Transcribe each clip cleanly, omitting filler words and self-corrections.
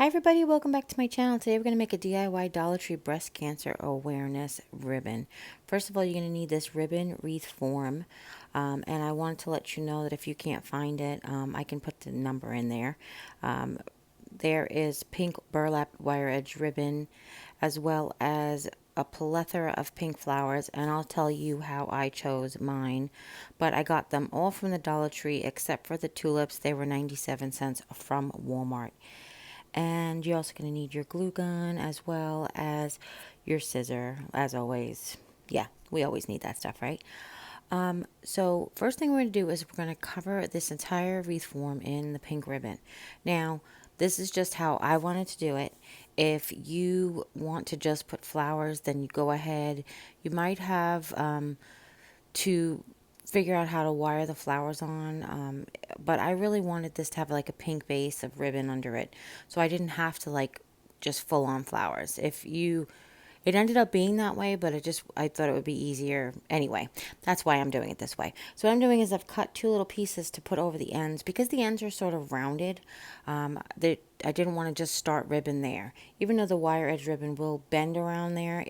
Hi everybody, welcome back to my channel. Today we're going to make a DIY Dollar Tree breast cancer awareness ribbon. First of all, you're going to need this ribbon wreath form. And I wanted to let you know that if you can't find it, I can put the number in there. There is pink burlap wire edge ribbon, as well as a plethora of pink flowers, and I'll tell you how I chose mine. But I got them all from the Dollar Tree except for the tulips. They were 97 cents from Walmart. And you're also going to need your glue gun as well as your scissor, as always. Yeah, we always need that stuff, right? So first thing we're going to do is we're going to cover this entire wreath form in the pink ribbon. Now, this is just how I wanted to do it. If you want to just put flowers, then you go ahead. You might have to figure out how to wire the flowers on, but I really wanted this to have like a pink base of ribbon under it, so I didn't have to like just full on flowers. It ended up being that way, but I thought it would be easier anyway. That's why I'm doing it this way. So what I'm doing is I've cut two little pieces to put over the ends because the ends are sort of rounded. I didn't want to just start ribbon there, even though the wire edge ribbon will bend around there.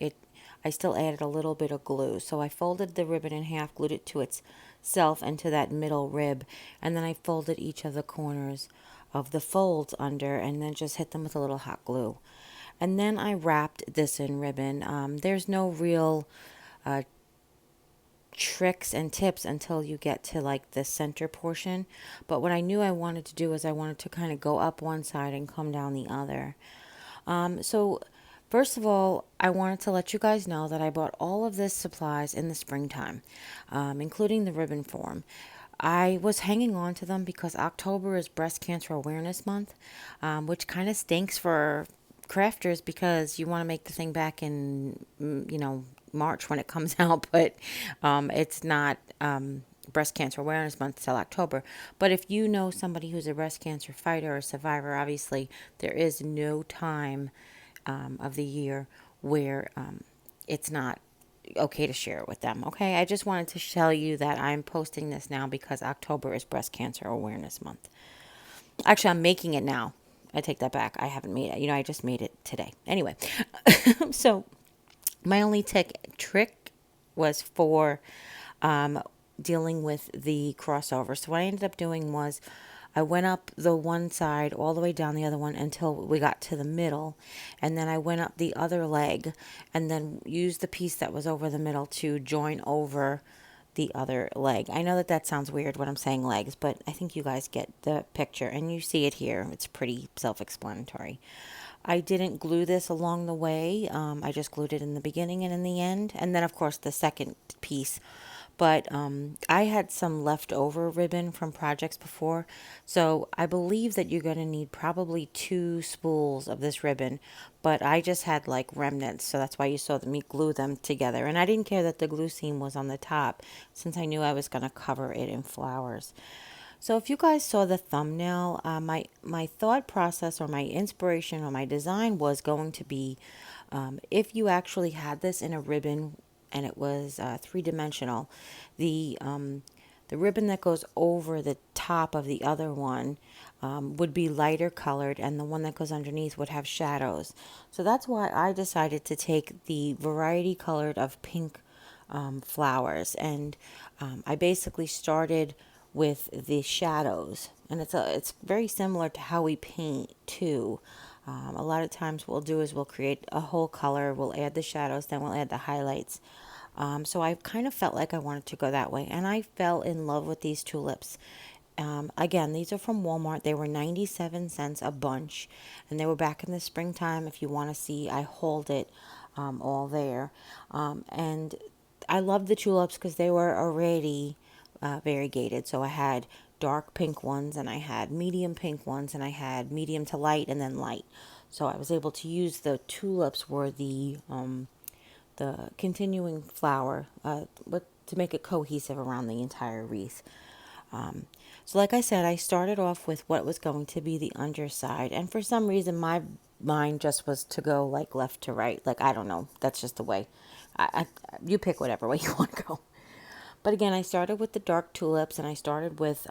I still added a little bit of glue. So I folded the ribbon in half, glued it to itself and to that middle rib, and then I folded each of the corners of the folds under and then just hit them with a little hot glue. And then I wrapped this in ribbon. There's no real tricks and tips until you get to like the center portion. But what I knew I wanted to do is I wanted to kind of go up one side and come down the other. So first of all, I wanted to let you guys know that I bought all of this supplies in the springtime, including the ribbon form. I was hanging on to them because October is Breast Cancer Awareness Month, which kind of stinks for crafters because you want to make the thing back in, March when it comes out, but it's not Breast Cancer Awareness Month till October. But if you know somebody who's a breast cancer fighter or survivor, obviously there is no time of the year where it's not okay to share it with them. Okay, I just wanted to tell you that I'm posting this now because October is Breast Cancer Awareness Month. Actually, I'm making it now. I take that back. I haven't made it. I just made it today. Anyway, so my only trick was for dealing with the crossover. So what I ended up doing was I went up the one side all the way down the other one until we got to the middle, and then I went up the other leg and then used the piece that was over the middle to join over the other leg. I know that that sounds weird when I'm saying legs, but I think you guys get the picture and you see it here. It's pretty self-explanatory. I didn't glue this along the way. I just glued it in the beginning and in the end, and then of course the second piece. But I had some leftover ribbon from projects before, so I believe that you're going to need probably 2 spools of this ribbon, but I just had like remnants, so that's why you saw me glue them together. And I didn't care that the glue seam was on the top since I knew I was going to cover it in flowers. So if you guys saw the thumbnail, my thought process or my inspiration or my design was going to be if you actually had this in a ribbon and it was three-dimensional, the ribbon that goes over the top of the other one would be lighter colored, and the one that goes underneath would have shadows. So that's why I decided to take the variety colored of pink flowers, and I basically started with the shadows, and it's very similar to how we paint too. A lot of times what we'll do is we'll create a whole color, we'll add the shadows, then we'll add the highlights. So I kind of felt like I wanted to go that way, and I fell in love with these tulips. Again, these are from Walmart. They were 97 cents a bunch, and they were back in the springtime. If you want to see, I hold it all there. And I love the tulips because they were already variegated. So I had dark pink ones, and I had medium pink ones, and I had medium to light, and then light. So I was able to use the tulips were the continuing flower, but to make it cohesive around the entire wreath. So like I said, I started off with what was going to be the underside, and for some reason my mind just was to go like left to right. Like, I don't know, that's just the way. You pick whatever way you want to go. But again, I started with the dark tulips, and I started with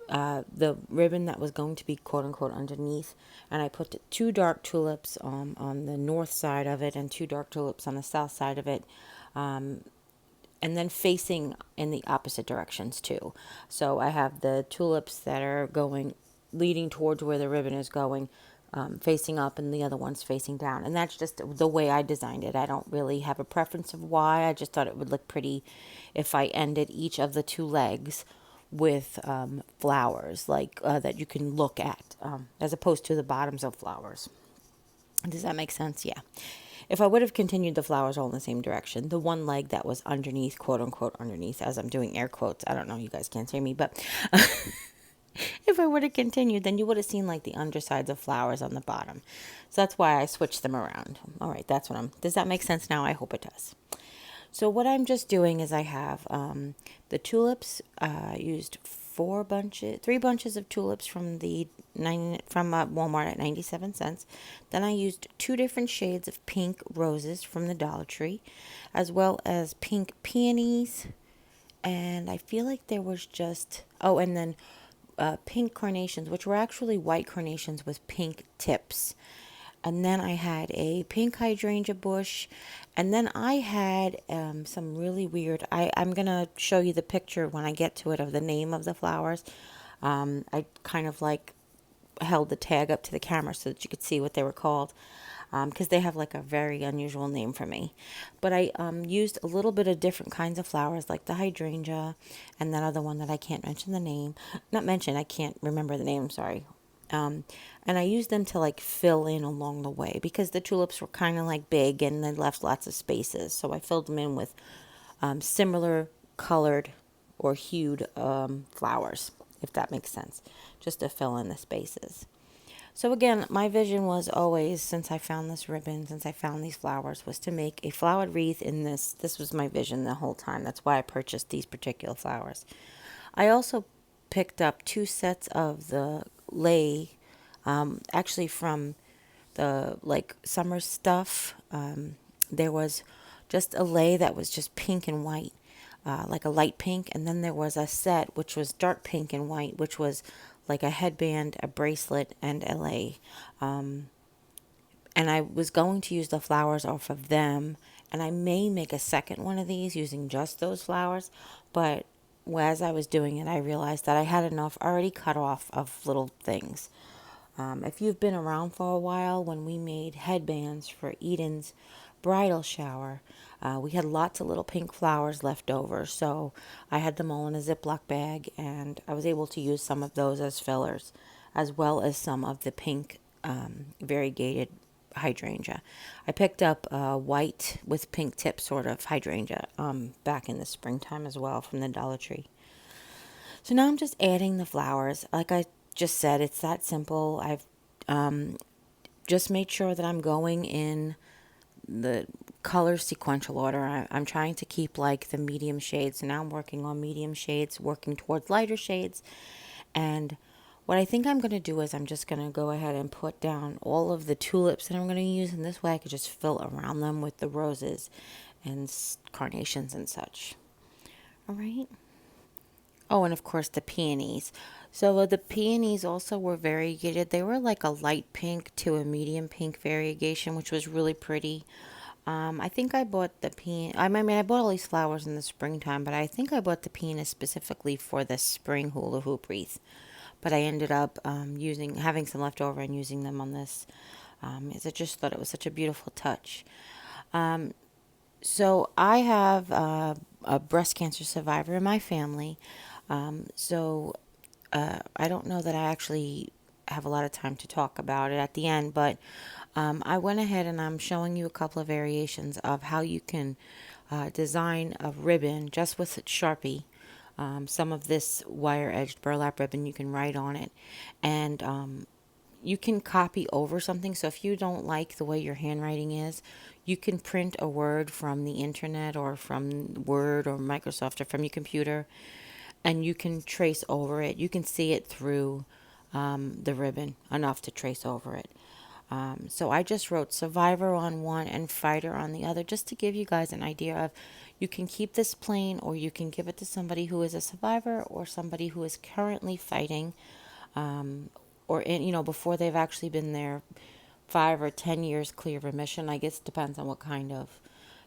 the ribbon that was going to be quote unquote underneath, and I put two dark tulips on the north side of it and two dark tulips on the south side of it, and then facing in the opposite directions too. So I have the tulips that are going, leading towards where the ribbon is going, facing up, and the other one's facing down. And that's just the way I designed it. I don't really have a preference of why. I just thought it would look pretty if I ended each of the two legs with flowers, like that you can look at, as opposed to the bottoms of flowers. Does that make sense? Yeah. If I would have continued the flowers all in the same direction, the one leg that was underneath, quote unquote, underneath, as I'm doing air quotes, I don't know, you guys can't see me, but if I would have continued, then you would have seen like the undersides of flowers on the bottom. So that's why I switched them around. All right, that's what does that make sense now? I hope it does. So what I'm just doing is I have the tulips. Used three bunches of tulips from Walmart at 97 cents. Then I used two different shades of pink roses from the Dollar Tree, as well as pink peonies, and I feel like there was and then pink carnations, which were actually white carnations with pink tips. And then I had a pink hydrangea bush. And then I had some really weird, I'm going to show you the picture when I get to it of the name of the flowers. I kind of like held the tag up to the camera so that you could see what they were called, because they have like a very unusual name for me. But I used a little bit of different kinds of flowers, like the hydrangea and that other one that I can't mention the name. Not mention, I can't remember the name, I'm sorry. And I used them to like fill in along the way because the tulips were kind of like big and they left lots of spaces. So I filled them in with similar colored or hued flowers, if that makes sense, just to fill in the spaces. So again, my vision was always, since I found this ribbon, since I found these flowers, was to make a flowered wreath in this. This was my vision the whole time. That's why I purchased these particular flowers. I also picked up two sets of the lei, actually from the like summer stuff. There was just a lei that was just pink and white, like a light pink, and then there was a set which was dark pink and white, which was like a headband, a bracelet, and a lei. And I was going to use the flowers off of them, and I may make a second one of these using just those flowers, but as I was doing it, I realized that I had enough already cut off of little things. If you've been around for a while, when we made headbands for Eden's bridal shower, we had lots of little pink flowers left over, so I had them all in a Ziploc bag, and I was able to use some of those as fillers, as well as some of the pink variegated hydrangea. I picked up white with pink tip sort of hydrangea back in the springtime as well from the Dollar Tree. So now I'm just adding the flowers. Like I just said, it's that simple. I've just made sure that I'm going in the color sequential order. I'm trying to keep like the medium shades. So now I'm working on medium shades, working towards lighter shades. And what I think I'm going to do is I'm just going to go ahead and put down all of the tulips that I'm going to use. And this way I could just fill around them with the roses and carnations and such. All right. Oh, and of course the peonies. So the peonies also were variegated. They were like a light pink to a medium pink variegation, which was really pretty. I think I bought the peony. I mean, I bought all these flowers in the springtime, but I think I bought the peonies specifically for the spring hula hoop wreath. But I ended up having some left over and using them on this. As I just thought it was such a beautiful touch. So I have a breast cancer survivor in my family. So I don't know that I actually have a lot of time to talk about it at the end, but I went ahead and I'm showing you a couple of variations of how you can design a ribbon just with Sharpie. Some of this wire-edged burlap ribbon, you can write on it, and you can copy over something. So if you don't like the way your handwriting is, you can print a word from the internet or from Word or Microsoft or from your computer, and you can trace over it. You can see it through the ribbon enough to trace over it. So I just wrote survivor on one and fighter on the other, just to give you guys an idea of, you can keep this plain or you can give it to somebody who is a survivor or somebody who is currently fighting, or in, before they've actually been there 5 or 10 years clear remission. I guess it depends on what kind of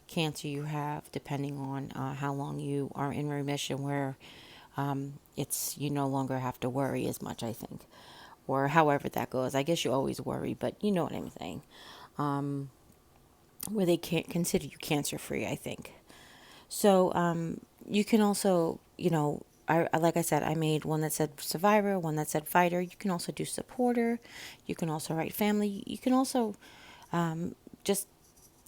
cancer you have, depending on how long you are in remission, where it's, you no longer have to worry as much, I think, or however that goes. I guess you always worry, but you know what I'm saying. Where they can't consider you cancer free, I think. So you can also, like I said, I made one that said survivor, one that said fighter. You can also do supporter. You can also write family. You can also just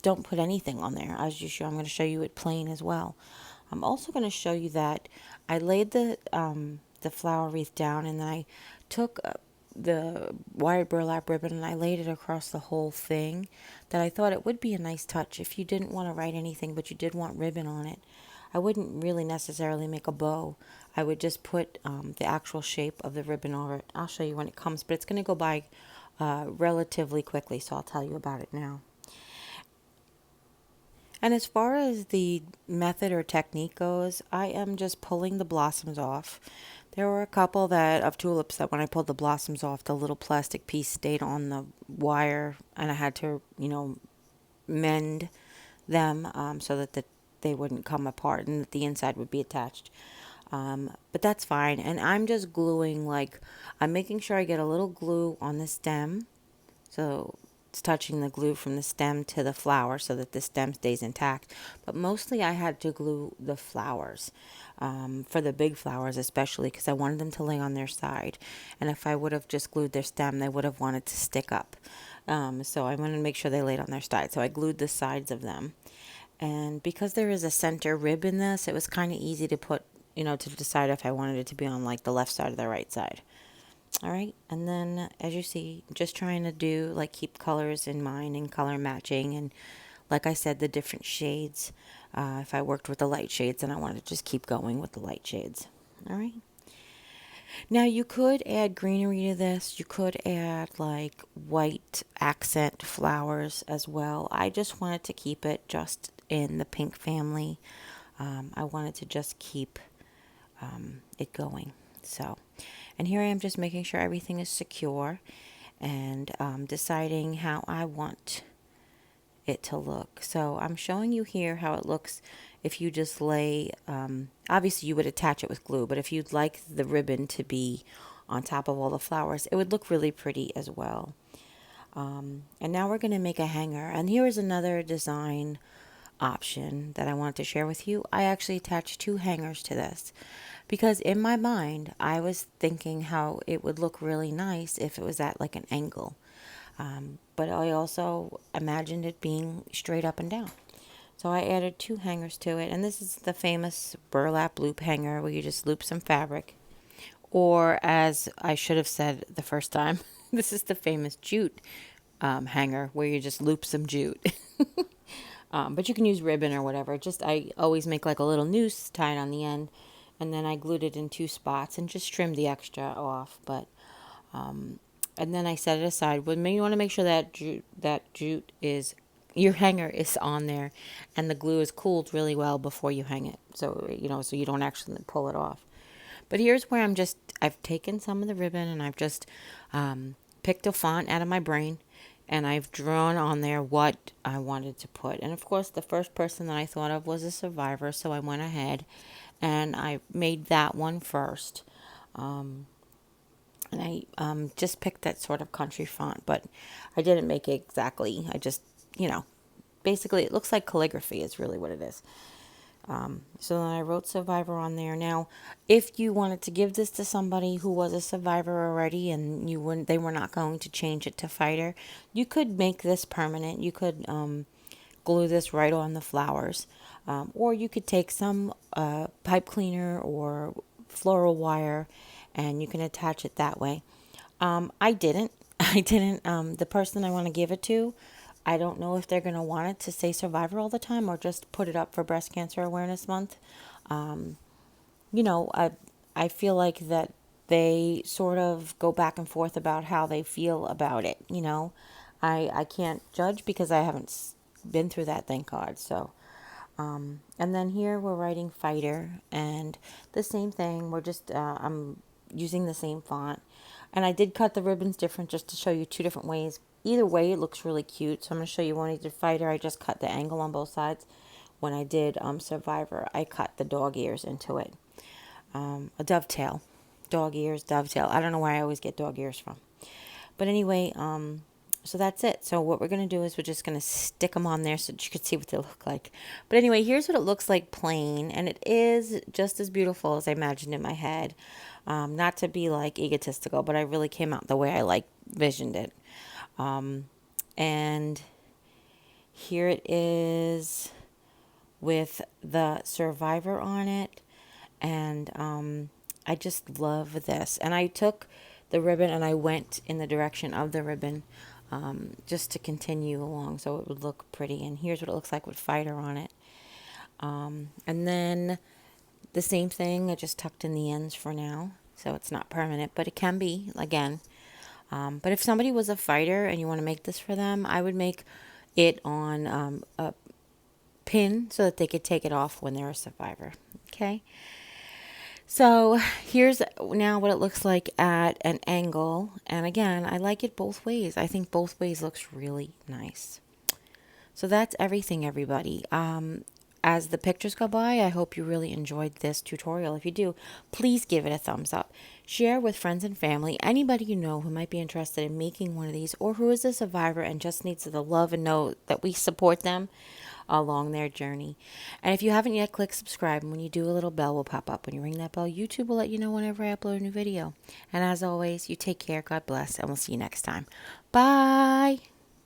don't put anything on there. As you show, I'm going to show you it plain as well. I'm also going to show you that I laid the flower wreath down, and then I took the wired burlap ribbon and I laid it across the whole thing. That I thought it would be a nice touch if you didn't want to write anything, but you did want ribbon on it. I wouldn't really necessarily make a bow. I would just put the actual shape of the ribbon over it. I'll show you when it comes, but it's going to go by relatively quickly, so I'll tell you about it now. And as far as the method or technique goes, I am just pulling the blossoms off. There were a couple of tulips that when I pulled the blossoms off, the little plastic piece stayed on the wire, and I had to, mend them so that they wouldn't come apart and that the inside would be attached. But that's fine. And I'm just gluing, I'm making sure I get a little glue on the stem. So it's touching the glue from the stem to the flower so that the stem stays intact. But mostly I had to glue the flowers, for the big flowers especially, because I wanted them to lay on their side. And if I would have just glued their stem, they would have wanted to stick up. So I wanted to make sure they laid on their side. So I glued the sides of them. And because there is a center rib in this, it was kind of easy to put, to decide if I wanted it to be on the left side or the right side. All right, and then as you see, just trying to do keep colors in mind and color matching, and like I said, the different shades. If I worked with the light shades, then I wanted to just keep going with the light shades. All right. Now you could add greenery to this. You could add white accent flowers as well. I just wanted to keep it just in the pink family. I wanted to just keep it going. So, and here I am just making sure everything is secure and deciding how I want it to look. So I'm showing you here how it looks if you just lay, obviously you would attach it with glue, but if you'd like the ribbon to be on top of all the flowers, it would look really pretty as well. And now we're going to make a hanger. And here is another design option that I wanted to share with you. I actually attached 2 hangers to this because in my mind I was thinking how it would look really nice if it was at an angle, but I also imagined it being straight up and down. So I added 2 hangers to it, and this is the famous burlap loop hanger where you just loop some fabric, or as I should have said the first time, this is the famous jute hanger where you just loop some jute. But you can use ribbon or whatever. I always make a little noose, tie it on the end, and then I glued it in 2 spots and just trimmed the extra off. But and then I set it aside. But you want to make sure that jute is, your hanger is on there, and the glue is cooled really well before you hang it. So so you don't actually pull it off. But here's where I've taken some of the ribbon and I've just picked a font out of my brain. And I've drawn on there what I wanted to put. And of course, the first person that I thought of was a survivor. So I went ahead and I made that one first. And I just picked that sort of country font, but I didn't make it exactly. I just, basically it looks like calligraphy is really what it is. So then I wrote survivor on there. Now, if you wanted to give this to somebody who was a survivor already and they were not going to change it to fighter, you could make this permanent. You could glue this right on the flowers, or you could take some pipe cleaner or floral wire, and you can attach it that way. I didn't. I didn't. The person I want to give it to, I don't know if they're going to want it to say survivor all the time or just put it up for Breast Cancer Awareness Month. I feel like that they sort of go back and forth about how they feel about it, I can't judge because I haven't been through that, thank God. So, and then here we're writing fighter, and the same thing. We're just I'm using the same font, and I did cut the ribbons different just to show you two different ways. Either way, it looks really cute. So I'm going to show you when I did fighter, I just cut the angle on both sides. When I did survivor, I cut the dog ears into it. A dovetail, dog ears, dovetail. I don't know where I always get dog ears from. But anyway, so that's it. So what we're going to do is we're just going to stick them on there so that you can see what they look like. But anyway, here's what it looks like plain. And it is just as beautiful as I imagined in my head. Not to be like egotistical, but I really came out the way I like visioned it. And here it is with the survivor on it. And I just love this. And I took the ribbon and I went in the direction of the ribbon just to continue along so it would look pretty. And here's what it looks like with fighter on it. And then the same thing, I just tucked in the ends for now. So it's not permanent, but it can be, again. But if somebody was a fighter and you want to make this for them, I would make it on a pin so that they could take it off when they're a survivor. Okay. So here's now what it looks like at an angle. And again, I like it both ways. I think both ways looks really nice. So that's everything, everybody. As the pictures go by, I hope you really enjoyed this tutorial. If you do, please give it a thumbs up. Share with friends and family, anybody you know who might be interested in making one of these or who is a survivor and just needs the love and know that we support them along their journey. And if you haven't yet, click subscribe. And when you do, a little bell will pop up. When you ring that bell, YouTube will let you know whenever I upload a new video. And as always, you take care, God bless, and we'll see you next time. Bye.